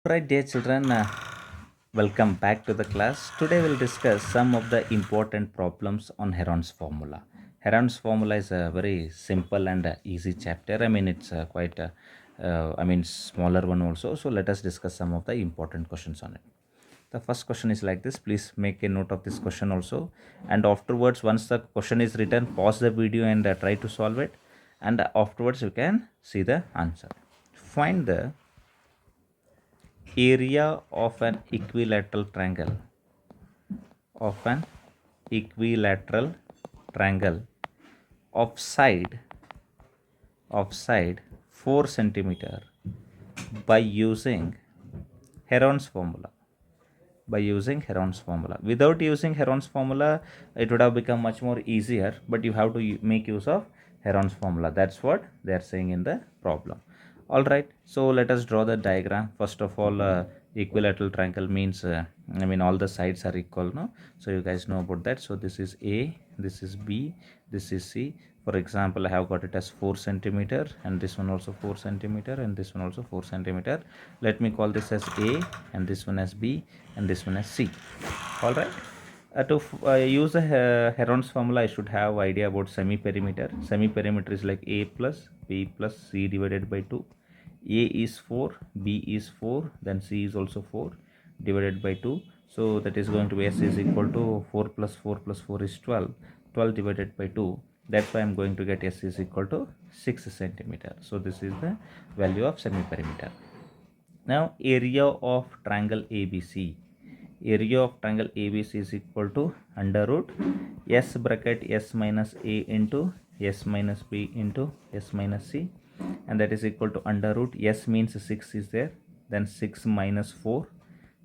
Right, dear children, welcome back to the class. Today we'll discuss some of the important problems on Heron's formula. Heron's formula is a very simple and easy chapter. It's quite, smaller one also. So let us discuss some of the important questions on it. The first question is like this. Please make a note of this question also. And afterwards, once the question is written, pause the video and try to solve it. And afterwards, you can see the answer. Find the area of an equilateral triangle of side 4 centimeter by using Heron's formula. Without using Heron's formula, it would have become much more easier, but you have to make use of Heron's formula. That's what they are saying in the problem. All right, so let us draw the diagram. First of all, equilateral triangle means all the sides are equal, no? So you guys know about that. So this is A, this is B, this is C. For example, I have got it as 4 centimeter, and this one also 4 centimeter, and this one also 4 centimeter. Let me call this as A, and this one as B, and this one as C. All right. To use the Heron's formula, I should have idea about semi-perimeter. Semi-perimeter is like A plus B plus C divided by 2. A is 4, B is 4, then C is also 4 divided by 2. So that is going to be S is equal to 4 plus 4 plus 4 is 12. 12 divided by 2. That's why I'm going to get S is equal to 6 centimeter. So this is the value of semi-perimeter. Now area of triangle ABC. Area of triangle ABC is equal to under root S bracket S minus A into S minus B into S minus C, and that is equal to under root S means 6 is there, then 6 minus 4,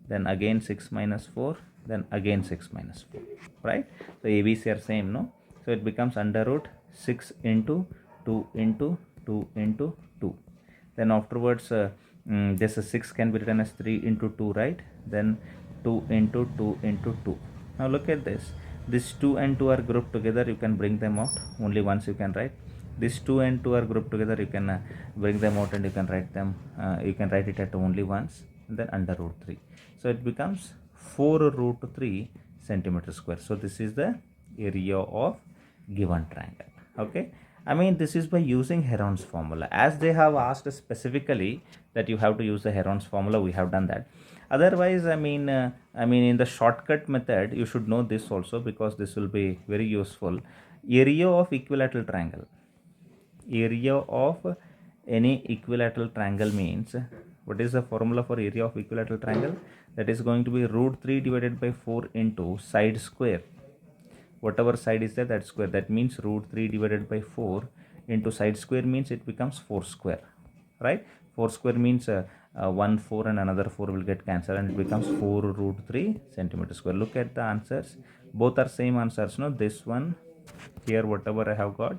then again 6 minus 4, then again 6 minus 4, right? So ABC are same, no? So it becomes under root 6 into 2 into 2 into 2. Then afterwards this 6 can be written as 3 into 2, right? Then 2 into 2 into 2. Now look at this 2 and 2 are grouped together, you can bring them out only once. You can write this 2 and 2 are grouped together, you can bring them out, and you can write them, you can write it at only once, and then under root 3. So it becomes 4 root 3 centimeter square. So this is the area of given triangle. Okay, this is by using Heron's formula. As they have asked specifically that you have to use the Heron's formula, we have done that. Otherwise, in the shortcut method, you should know this also, because this will be very useful. Area of equilateral triangle. Area of any equilateral triangle means, what is the formula for area of equilateral triangle? That is going to be root 3 divided by 4 into side square. Whatever side is there, that square. That means root 3 divided by 4 into side square means it becomes 4 square, right? 4 square means 1 4 and another 4 will get cancelled, and it becomes 4 root 3 centimeter square. Look at the answers. Both are same answers, no? This one here, whatever I have got,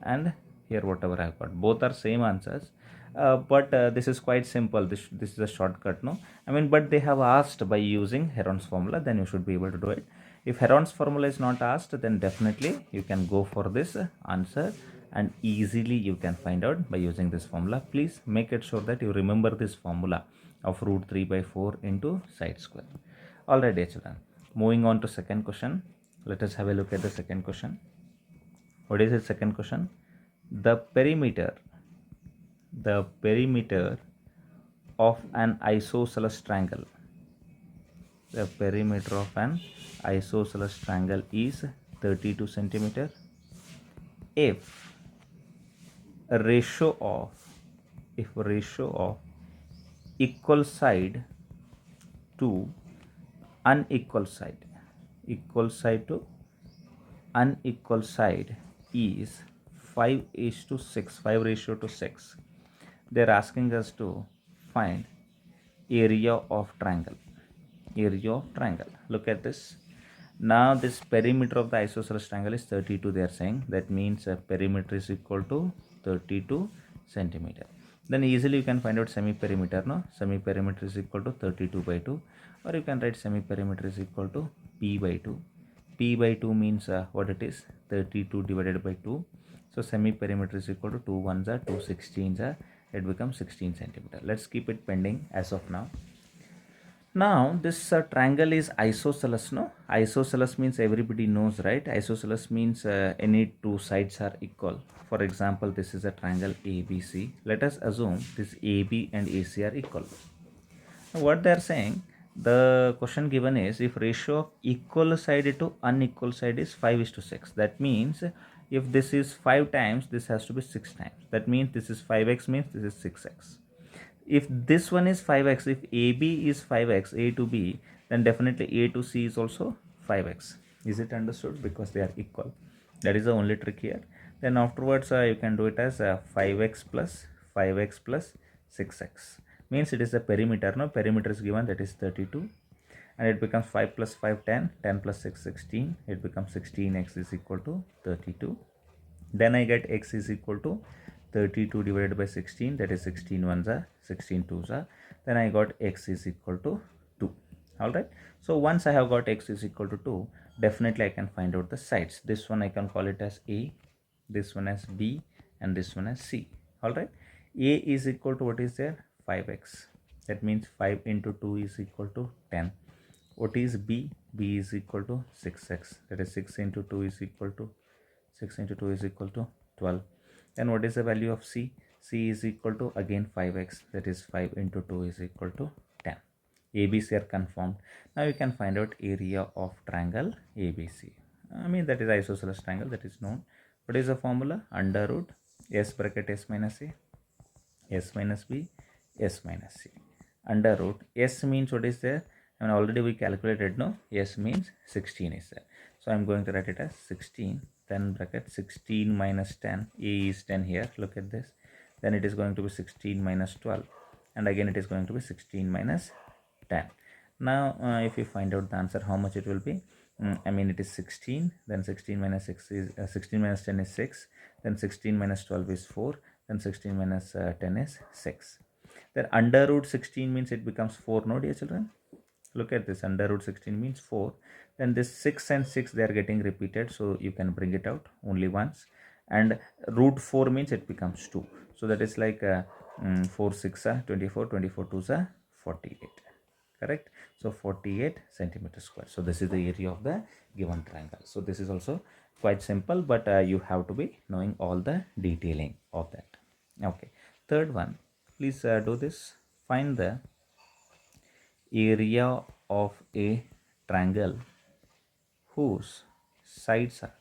and here whatever I have got, both are same answers. But this is quite simple. This is a shortcut, no? But they have asked by using Heron's formula, then you should be able to do it. If Heron's formula is not asked, then definitely you can go for this answer, and easily you can find out by using this formula. Please make it sure that you remember this formula of root 3 by 4 into side square. Alright, dear children, moving on to second question. Let us have a look at the second question. What is the second question? The perimeter of an isosceles triangle. The perimeter of an isosceles triangle is 32 centimeter. If ratio of equal side to unequal side, to unequal side is 5 is to 6, 5 ratio to 6. They're asking us to find area of triangle. Look at this. Now this perimeter of the isosceles triangle is 32, they are saying. That means perimeter is equal to 32 centimeter. Then easily you can find out semi-perimeter, no? Semi-perimeter is equal to 32 by 2, or you can write semi-perimeter is equal to P by 2. P by 2 means what it is? 32 divided by 2. So semi-perimeter is equal to 2 1s are 2 16s are it becomes 16 centimeter. Let's keep it pending as of now. Now this triangle is isosceles, no? Isosceles means everybody knows, right? Isosceles means any two sides are equal. For example, this is a triangle ABC. Let us assume this AB and AC are equal. Now what they are saying, the question given is if ratio of equal side to unequal side is 5:6. That means if this is 5 times, this has to be 6 times. That means this is 5x means this is 6x. If this one is 5x, if AB is 5x, A to B, then definitely A to C is also 5x. Is it understood? Because they are equal. That is the only trick here. Then afterwards you can do it as 5x plus 6x. Means it is a perimeter. No, perimeter is given, that is 32. And it becomes 5 plus 5, 10. 10 plus 6, 16. It becomes 16x is equal to 32. Then I get x is equal to 32 divided by 16, that is 16 ones are 16 twos are. Then I got x is equal to 2. Alright, so once I have got x is equal to 2, definitely I can find out the sides. This one I can call it as A, this one as B, and this one as C. Alright, A is equal to what is there? 5x. That means 5 into 2 is equal to 10. What is B? B is equal to 6x. That is 6 into 2 is equal to 6 into 2 is equal to 12. Then what is the value of C? C is equal to again 5x, that is 5 into 2 is equal to 10. ABC are confirmed. Now you can find out area of triangle ABC. I mean that is isosceles triangle, that is known. What is the formula? Under root S bracket S minus A, S minus B, S minus C. Under root S means what is there? I mean already we calculated, no? S means 16 is there. So I am going to write it as 16. Then bracket 16 minus 10, A is 10 here, look at this. Then it is going to be 16 minus 12, and again it is going to be 16 minus 10. Now if you find out the answer, how much it will be? I mean it is 16, then 16 minus 6 is 16 minus 10 is 6, then 16 minus 12 is 4, then 16 minus 10 is 6. Then under root 16 means it becomes 4, no dear children? Look at this, under root 16 means 4. Then this 6 and 6 they are getting repeated, so you can bring it out only once. And root 4 means it becomes 2. So that is like 4 6 are 24, 24 2s are 48. Correct? So 48 centimeter square. So this is the area of the given triangle. So this is also quite simple, but you have to be knowing all the detailing of that. Okay. Third one, please do this. Find the area of a triangle whose sides are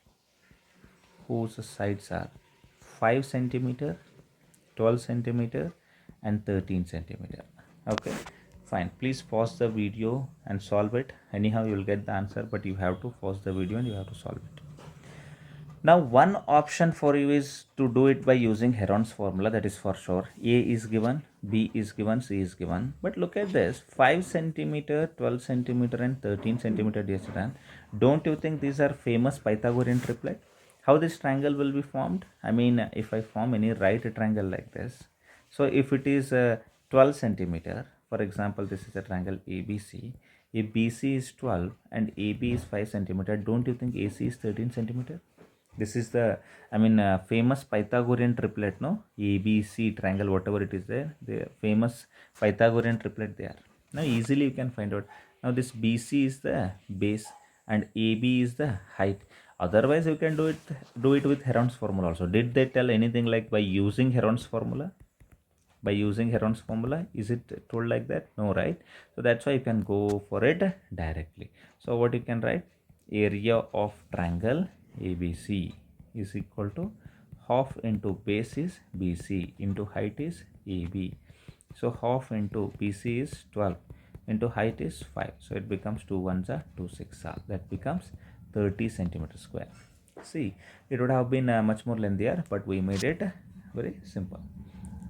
5 centimeter, 12 centimeter, and 13 centimeter. Okay, fine. Please pause the video and solve it. Anyhow, you will get the answer, but you have to pause the video and you have to solve it. Now one option for you is to do it by using Heron's formula, that is for sure. A is given, B is given, C is given. But look at this, 5 centimeter, 12 centimeter and 13 centimeter, dear student. Don't you think these are famous Pythagorean triplet? How this triangle will be formed? I mean if I form any right triangle like this. So if it is 12 centimeter, for example this is a triangle ABC. If BC is 12 and AB is 5 centimeter, don't you think AC is 13 centimeter? This is the famous Pythagorean triplet, no? ABC triangle, whatever it is there, the famous Pythagorean triplet there. Now easily you can find out. Now this BC is the base and AB is the height. Otherwise you can do it with Heron's formula also. Did they tell anything like by using Heron's formula? By using Heron's formula, is it told like that? No, right? So that's why you can go for it directly. So what you can write? Area of triangle ABC is equal to half into base is BC into height is AB. So half into BC is 12 into height is 5. So it becomes 2 ones are 2 6 are. That becomes 30 centimeter square. See, it would have been much more lengthier, but we made it very simple.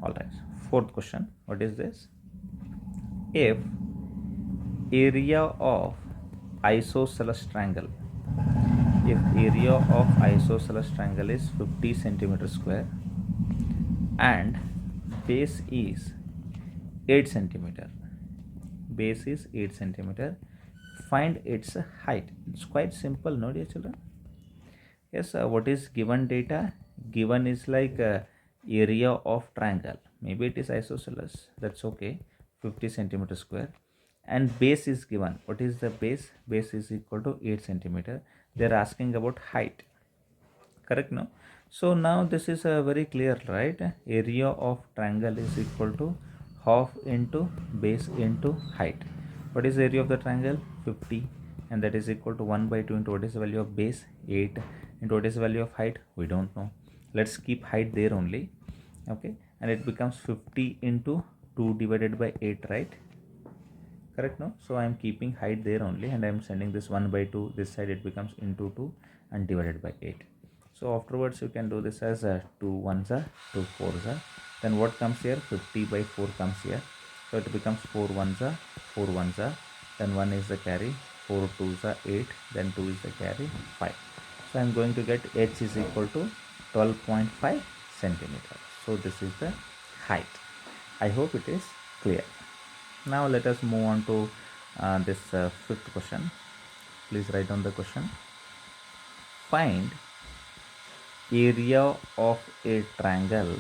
Alright, fourth question. What is this? If area of isosceles triangle, if area of isosceles triangle is 50 centimeter square and base is 8 centimeter, base is 8 centimeter, find its height. It's quite simple, no dear children? Yes, what is given data? Given is like area of triangle, maybe it is isosceles, that's okay. 50 centimeter square, and base is given. What is the base? Base is equal to 8 centimeter. They are asking about height, correct? No. So now this is very clear, right? Area of triangle is equal to half into base into height. What is the area of the triangle? 50, and that is equal to 1 by 2 into what is the value of base? 8, into what is the value of height? We don't know. Let's keep height there only. Okay, and it becomes 50 into 2 divided by 8, right? Correct? No. So I am keeping height there only, and I am sending this 1 by 2 this side. It becomes into 2 and divided by 8. So afterwards you can do this as 2 ones are 2 fours are. Then what comes here? 50 by 4 comes here. So it becomes 4 ones are 4 ones are. Then 1 is the carry. 4 twos are 8. Then 2 is the carry 5. So I am going to get h is equal to 12.5 centimeter. So this is the height. I hope it is clear. Now let us move on to this fifth question. Please write down the question. Find area of a triangle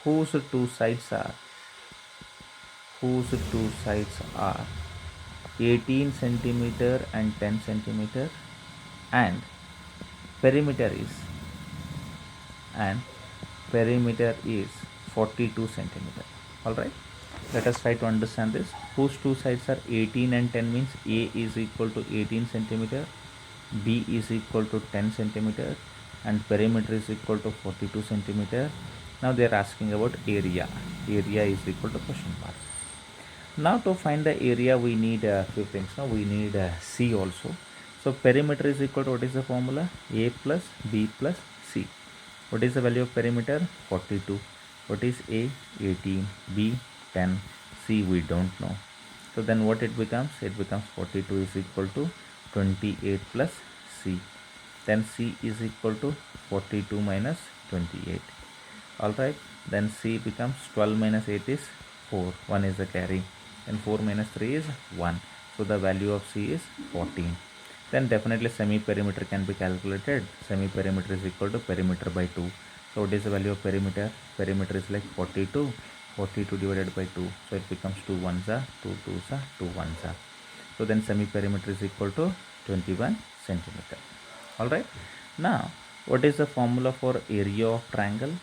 whose two sides are 18 centimeter and 10 centimeter, and perimeter is 42 centimeter. All right, let us try to understand this. Whose two sides are 18 and 10 means A is equal to 18 centimeter, B is equal to 10 centimeter, and perimeter is equal to 42 centimeter. Now they are asking about area. Area is equal to question mark. Now to find the area we need a few things. Now we need C also. So perimeter is equal to, what is the formula? A plus B plus C. What is the value of perimeter? 42. What is A? 18. B? 10. C we don't know. So then what it becomes? It becomes 42 is equal to 28 plus C. Then C is equal to 42 minus 28. Alright, then C becomes 12 minus 8 is 4. 1 is the carry. Then 4 minus 3 is 1. So the value of C is 14. Then definitely semi-perimeter can be calculated. Semi-perimeter is equal to perimeter by 2. So what is the value of perimeter? Perimeter is like 42. 42 divided by 2. So it becomes 2 ones are 2 twos are 2 ones are. So then semi-perimeter is equal to 21 centimeter. Alright. Now what is the formula for area of triangle?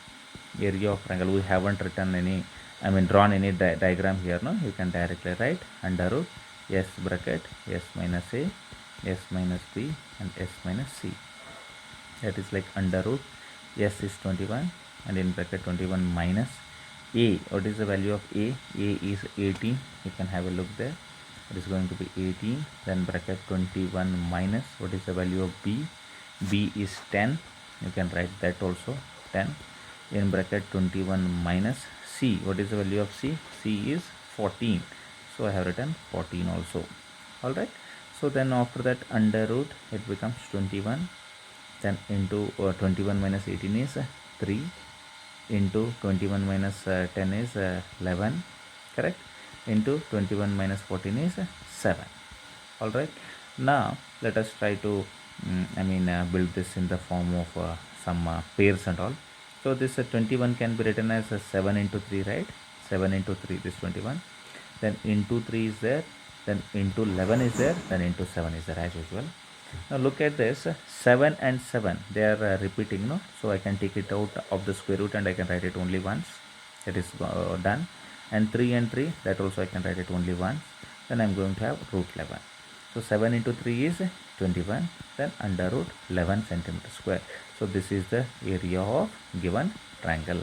Area of triangle, we haven't written any, drawn any diagram here. No, you can directly write under root S bracket S minus A, S minus B, and S minus C. That is like under root S is 21, and in bracket 21 minus A. What is the value of A? A is 18. You can have a look there. It is going to be 18. Then bracket 21 minus, what is the value of B? B is 10. You can write that also, 10. In bracket 21 minus C. What is the value of C? C is 14. So I have written 14 also. Alright. So then after that under root it becomes 21. Then into 21 minus 18 is 3. Into 21 minus 10 is 11. Correct. Into 21 minus 14 is 7. Alright. Now let us try to build this in the form of some pairs and all. So this 21 can be written as 7 into 3, right? 7 into 3, this 21. Then into 3 is there. Then into 11 is there. Then into 7 is there as usual. Now look at this. 7 and 7, they are repeating, no? So I can take it out of the square root and I can write it only once. That is done. And 3 and 3, that also I can write it only once. Then I am going to have root 11. So 7 into 3 is 21. Then under root 11 centimeter square. So this is the area of given triangle.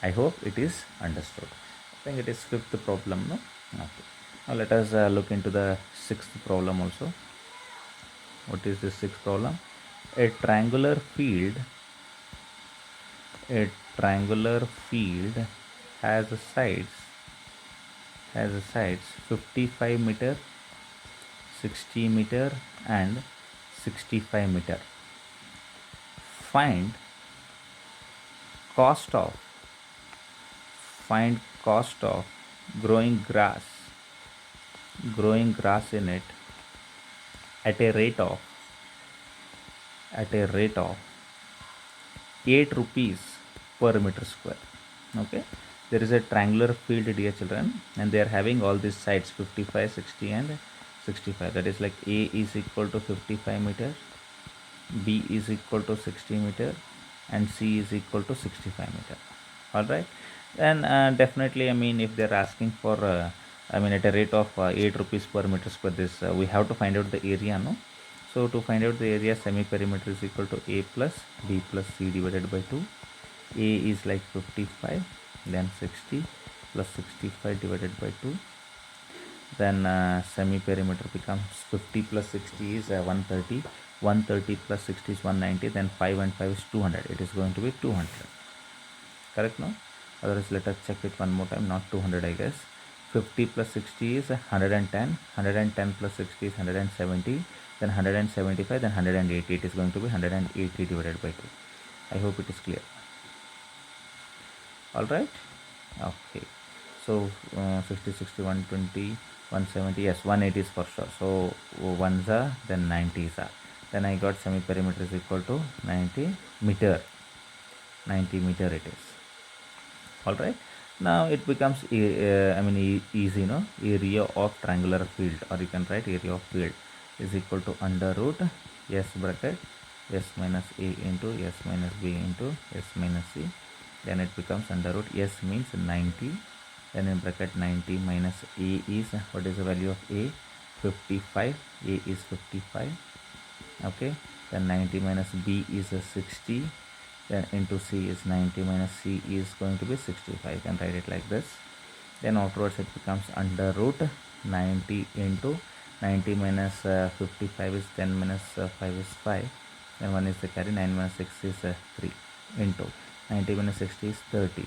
I hope it is understood. I think it is fifth problem, no? Okay. Now let us look into the sixth problem also. What is the sixth problem? A triangular field has sides 55 meter, 60 meter, and 65 meter. Find cost of growing grass in it at a rate of 8 rupees per meter square. Okay, there is a triangular field, dear children, and they are having all these sides 55, 60 and 65. That is like A is equal to 55 meter, B is equal to 60 meter, and C is equal to 65 meter. All right. Then definitely, I mean, if they're asking for I mean at a rate of 8 rupees per meter square, this we have to find out the area, no? So to find out the area, semi perimeter is equal to A plus B plus C divided by 2. A is like 55, then 60 plus 65 divided by 2. Then semi perimeter becomes 50 plus 60 is 130. 130 plus 60 is 190. Then 5 and 5 is 200. It is going to be 200. Correct, no? Otherwise, let us check it one more time. Not 200, I guess. 50 plus 60 is 110. 110 plus 60 is 170. Then 175. Then 180. It is going to be 180 divided by 2. I hope it is clear. All right. Okay. So 60, 60, 120, 170. Yes, 180 is for sure. So 1s are, then 90s are. Then I got semi perimeter is equal to 90 meter. 90 meter it is. All right. Now it becomes I mean easy, no? Area of triangular field, or you can write area of field is equal to under root S bracket S minus A into S minus B into S minus C. Then it becomes under root S means 90. Then in bracket 90 minus A is, what is the value of A? 55. A is 55. Okay. Then 90 minus B is 60. Then into C is 90 minus C is going to be 65. You can write it like this. Then afterwards it becomes under root 90 into 90 minus 55 is 10 minus 5 is 5. Then 1 is the carry. 9 minus 6 is 3 into 90 minus 60 is 30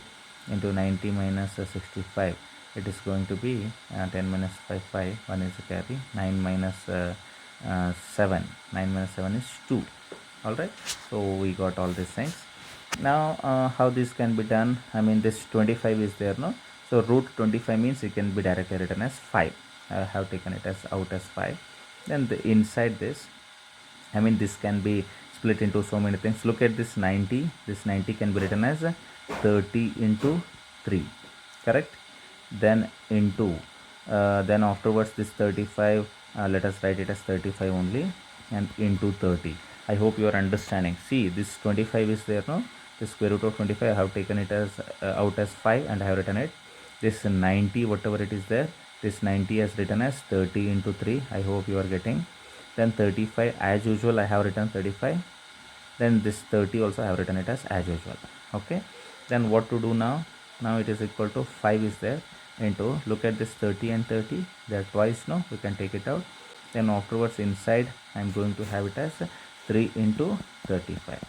into 90 minus 65. It is going to be 10 minus 5 5. 1 is the carry. 9 minus 7. 9 minus 7 is 2. All right. So we got all these things. Now how this can be done? I mean, this 25 is there, no? So root 25 means it can be directly written as 5. I have taken it as out as 5. Then inside this, I mean, this can be split into so many things. Look at this 90. This 90 can be written as 30 into 3. Correct? Then into then afterwards this 35, let us write it as 35 only, and into 30. I hope you are understanding. See, this 25 is there, no? The square root of 25, I have taken it as out as 5 and I have written it. This 90, whatever it is there, this 90 is written as 30 into 3. I hope you are getting. Then 35, as usual, I have written 35. Then this 30 also I have written it as usual. Okay. Then what to do now? Now it is equal to 5 is there into, look at this 30 and 30. They are twice, no? We can take it out. Then afterwards inside I am going to have it as 3 into 35.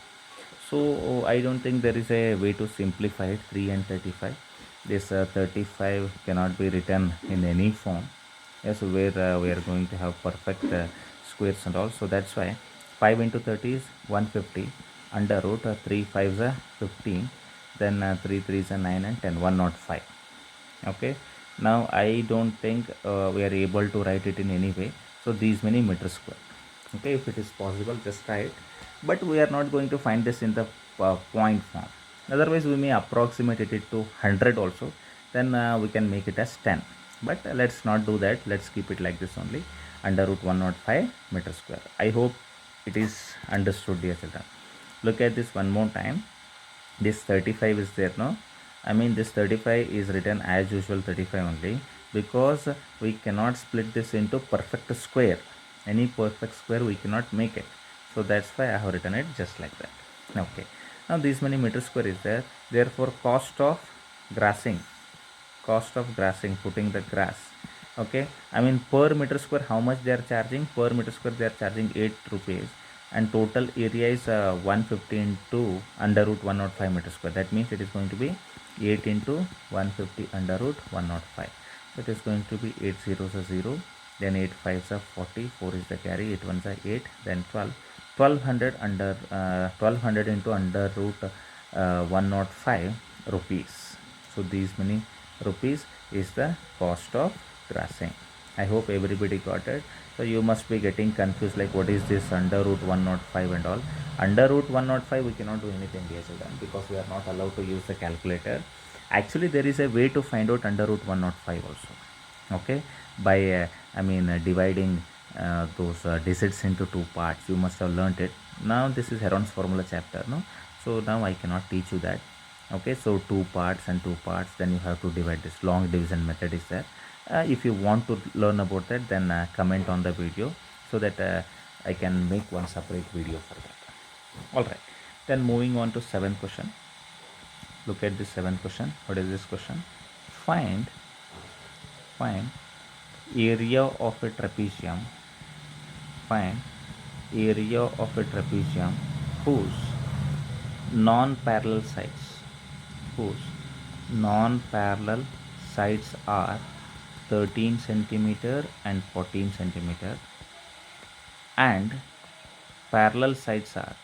So I don't think there is a way to simplify it. 3 and 35. This 35 cannot be written in any form. Yes, where we are going to have perfect squares and all. So that's why 5 into 30 is 150. Under root 3 5s are 15. Then 3 3s are 9 and 10. 105. Okay. Now I don't think we are able to write it in any way. So these many meters square. Okay, if it is possible, just try it. But we are not going to find this in the point form. Otherwise, we may approximate it to 100 also. Then we can make it as 10. But let's not do that. Let's keep it like this only. Under root 105 meter square. I hope it is understood, dear children. Look at this one more time. This 35 is there, no? I mean, this 35 is written as usual 35 only, because we cannot split this into perfect square. Any perfect square we cannot make it. So that's why I have written it just like that. Okay. Now this many meter square is there. Therefore, cost of grassing, putting the grass. Okay. I mean, per meter square, how much they are charging? Per meter square they are charging 8 rupees. And total area is 150 into under root 105 meter square. That means it is going to be 8 into 150 under root 105. So it is going to be 8 zeros are 0. Then 8 5s are 40. 4 is the carry. 8 1s are 8. Then 12. 1200 under 1200 into under root 105 rupees. So these many rupees is the cost of grassing. I hope everybody got it. So you must be getting confused, like what is this under root 105 and all. Under root 105 we cannot do anything, dear children, because we are not allowed to use the calculator. Actually, there is a way to find out under root 105 also. Okay, by dividing those digits into two parts. You must have learnt it. Now this is Heron's formula chapter, no? So now I cannot teach you that. Okay, so two parts and two parts, then you have to divide. This long division method is there. If you want to learn about that, then comment on the video so that I can make one separate video for that. All right, then moving on to seventh question. Look at this seventh question. What is this question? Find area of a trapezium. Find area of a trapezium whose non-parallel sides are 13 centimeter and 14 centimeter, and parallel sides are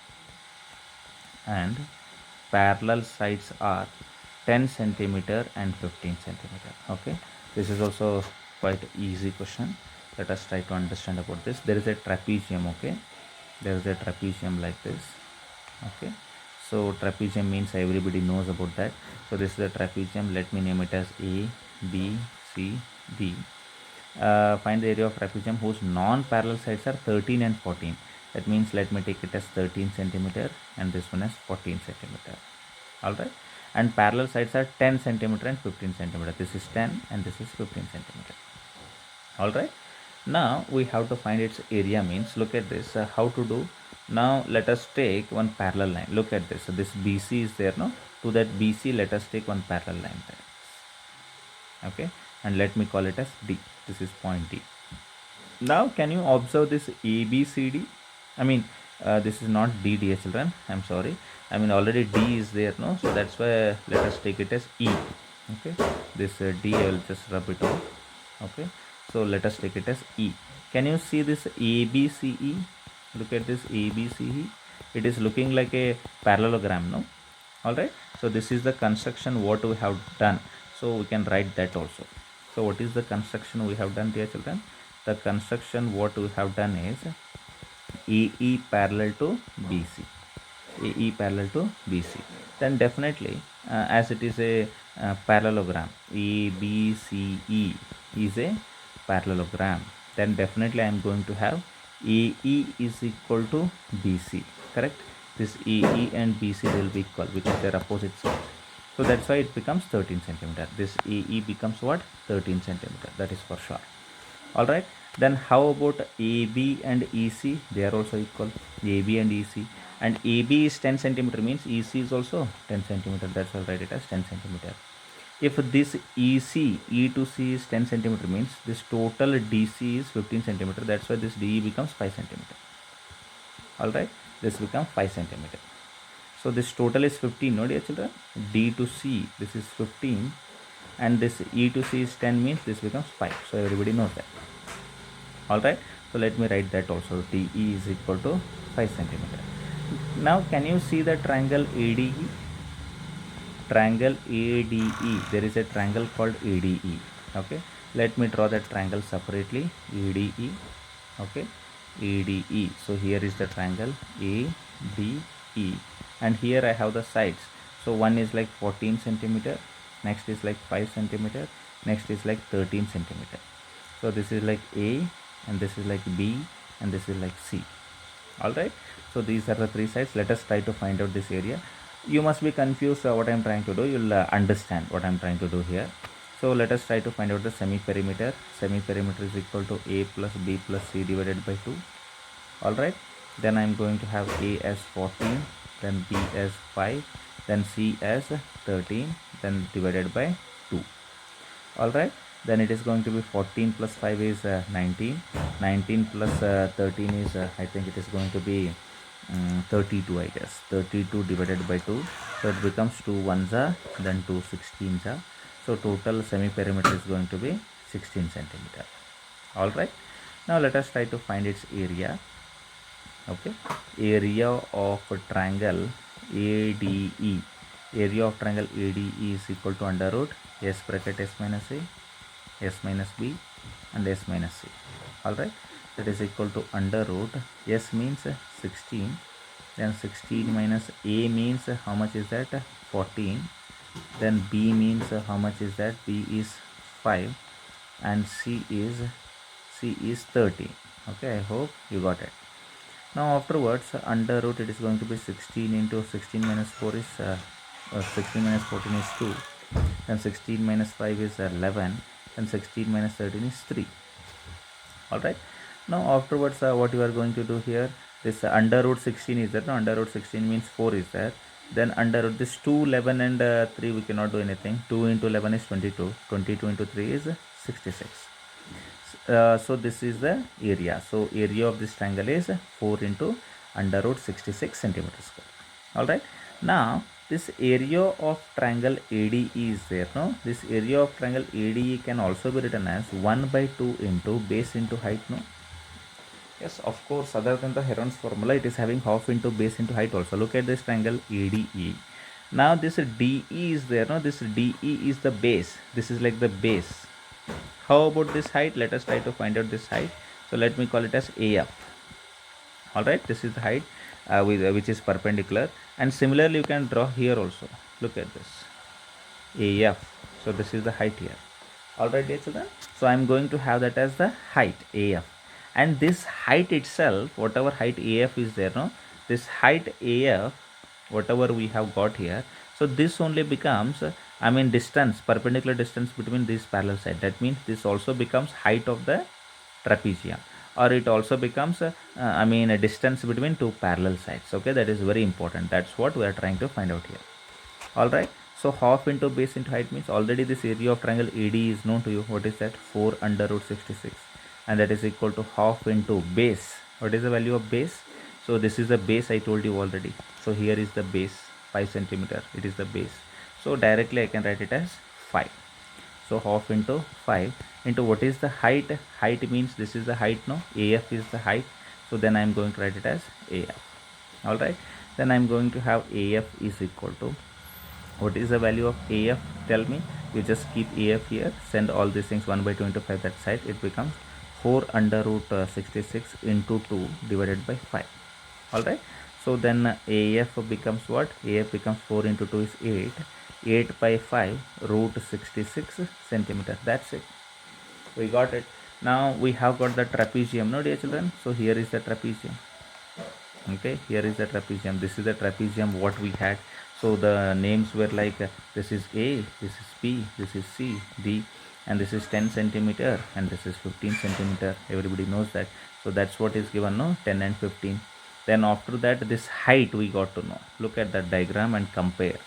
10 centimeter and 15 centimeter. Okay, this is also quite easy question. Let us try to understand about this. There is a trapezium. Okay, there is a trapezium like this. Okay, so trapezium means everybody knows about that. So this is a trapezium. Let me name it as A, B, C, D. Find the area of trapezium whose non-parallel sides are 13 and 14. That means let me take it as 13 centimeter and this one as 14 centimeter. Alright, and parallel sides are 10 centimeter and 15 centimeter. This is 10 and this is 15 centimeter. Alright, now we have to find its area. Means look at this, how to do. Now let us take one parallel line. Look at this. So this BC is there, no? To that BC, let us take one parallel line there. Okay, and let me call it as D. This is point D. Now can you observe this ABCD? This is not D, dear children. I'm sorry. Already D is there, no? So that's why let us take it as E. Okay, this D I will just rub it off. Okay, so let us take it as E. Can you see this ABCE? Look at this ABCE. It is looking like a parallelogram, no? Alright, so this is the construction what we have done. So we can write that also. So what is the construction we have done, dear children? The construction what we have done is AE parallel to BC. AE parallel to BC. Then definitely as it is a parallelogram, ABCE is a parallelogram, then definitely I am going to have AE is equal to BC. Correct? This AE and BC will be equal because they are opposite sides. So that's why it becomes 13 centimeter. This AE becomes what? 13 centimeter. That is for sure. Alright. Then how about AB and EC? They are also equal. AB and EC. And AB is 10 centimeter means EC is also 10 centimeter. That's why I'll write it as 10 centimeter. If this EC, E to C is 10 centimeter means this total DC is 15 centimeter. That's why this DE becomes 5 centimeter. Alright. This becomes 5 centimeter. So this total is 15, no dear children? D to C, this is 15, and this E to C is 10 means this becomes 5. So everybody knows that. Alright, so let me write that also. DE is equal to 5 centimeter. Now can you see the triangle ADE? Triangle ADE, there is a triangle called ADE. Okay, let me draw that triangle separately. ADE. Okay, ADE. So here is the triangle ADE. And here I have the sides. So one is like 14 centimeter, next is like 5 centimeter, next is like 13 centimeter. So this is like A, and this is like B, and this is like C. Alright, so these are the three sides. Let us try to find out this area. You must be confused what I am trying to do. You'll understand what I am trying to do here. So let us try to find out the semi-perimeter. Semi-perimeter is equal to A plus B plus C divided by 2. Alright, then I am going to have A as 14, then B as 5, then C as 13, then divided by 2. Alright, then it is going to be 14 plus 5 is 19, 19 plus 13 is I think it is going to be 32, I guess. 32 divided by 2, so it becomes 2 ones are, then 2 16s are. So total semi-perimeter is going to be 16 centimeter. Alright, now let us try to find its area. Okay, area of triangle ADE. Area of triangle ADE is equal to under root S bracket S minus A, S minus B, and S minus C. Alright, that is equal to under root S means 16, then 16 minus A means how much is that? 14, then B means how much is that? B is 5 and C is 30. Okay, I hope you got it. Now afterwards, under root it is going to be 16 into 16 minus 4 is 16 minus 14 is 2, then 16 minus 5 is 11, and 16 minus 13 is 3. Alright, now afterwards what you are going to do here, this under root 16 is there. No, under root 16 means 4 is there. Then under root this 2, 11 and 3 we cannot do anything. 2 into 11 is 22, 22 into 3 is 66. So this is the area. So area of this triangle is 4 into under root 66 centimeter square. Alright, now this area of triangle ADE is there. No, this area of triangle ADE can also be written as 1 by 2 into base into height. No, yes, of course, other than the Heron's formula, it is having half into base into height also. Look at this triangle ADE. Now this DE is there. No, this DE is the base. This is like the base. How about this height? Let us try to find out this height. So let me call it as AF. Alright, this is the height which is perpendicular, and similarly you can draw here also. Look at this AF. So this is the height here. Alright, dear children. So I am going to have that as the height AF, and this height itself, whatever height AF is there, no, this height AF, whatever we have got here, so this only becomes distance, perpendicular distance between these parallel sides. That means this also becomes height of the trapezium, or it also becomes a distance between two parallel sides. Okay, that is very important. That's what we are trying to find out here. All right, so half into base into height means already this area of triangle AD is known to you. What is that? 4 under root 66, and that is equal to half into base. What is the value of base? So this is the base, I told you already. So here is the base, 5 centimeter. It is the base. So directly I can write it as 5. So half into 5 into what is the height? Height means this is the height. No, AF is the height. So then I am going to write it as AF. All right, then I am going to have AF is equal to, what is the value of AF? Tell me. You just keep AF here, send all these things 1 by 2 into 5 that side. It becomes 4 under root 66 into 2 divided by 5. Alright, so then AF becomes what? AF becomes 4 into 2 is 8. 8 by 5 root 66 centimeter. That's it. We got it. Now we have got the trapezium, no, dear children? So here is the trapezium. Okay, here is the trapezium. This is the trapezium what we had. So the names were like this is A, this is B, this is C, D, and this is 10 centimeter and this is 15 centimeter. Everybody knows that. So that's what is given, no, 10 and 15. Then after that, this height we got to know. Look at that diagram and compare.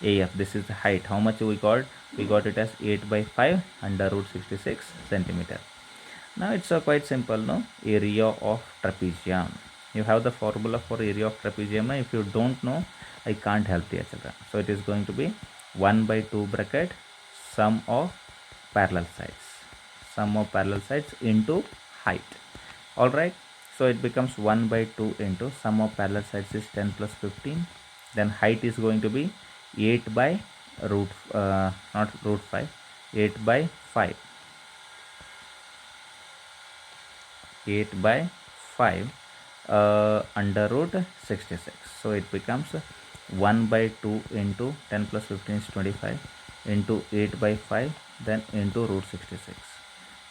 AF, this is the height. How much we got? We got it as 8 by 5 under root 66 centimeter. Now it's quite simple, no? Area of trapezium. You have the formula for area of trapezium. Now if you don't know, I can't help you, etc. So it is going to be 1 by 2 bracket sum of parallel sides. Sum of parallel sides into height. Alright. So it becomes 1 by 2 into sum of parallel sides is 10 plus 15. Then height is going to be 8 by root, not root 5, 8 by 5. 8 by 5 under root 66. So it becomes 1 by 2 into 10 plus 15 is 25 into 8 by 5 then into root 66.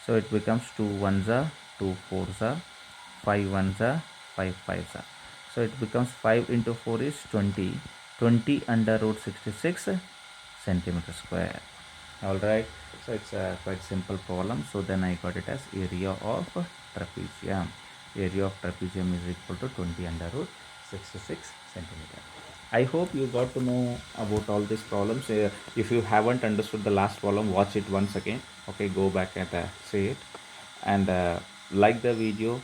So it becomes 2 1s are 2 4s are 5 1s are 5 5s are. So it becomes 5 into 4 is 20. 20 under root 66 centimeter square. Alright, so it's a quite simple problem. So then I got it as area of trapezium. Area of trapezium is equal to 20 under root 66 centimeter. I hope you got to know about all these problems. If you haven't understood the last problem, watch it once again. Okay, go back and see it, and like the video,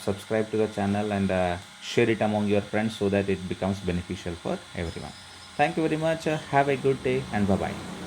subscribe to the channel, and share it among your friends so that it becomes beneficial for everyone. Thank you very much. Have a good day, and bye bye.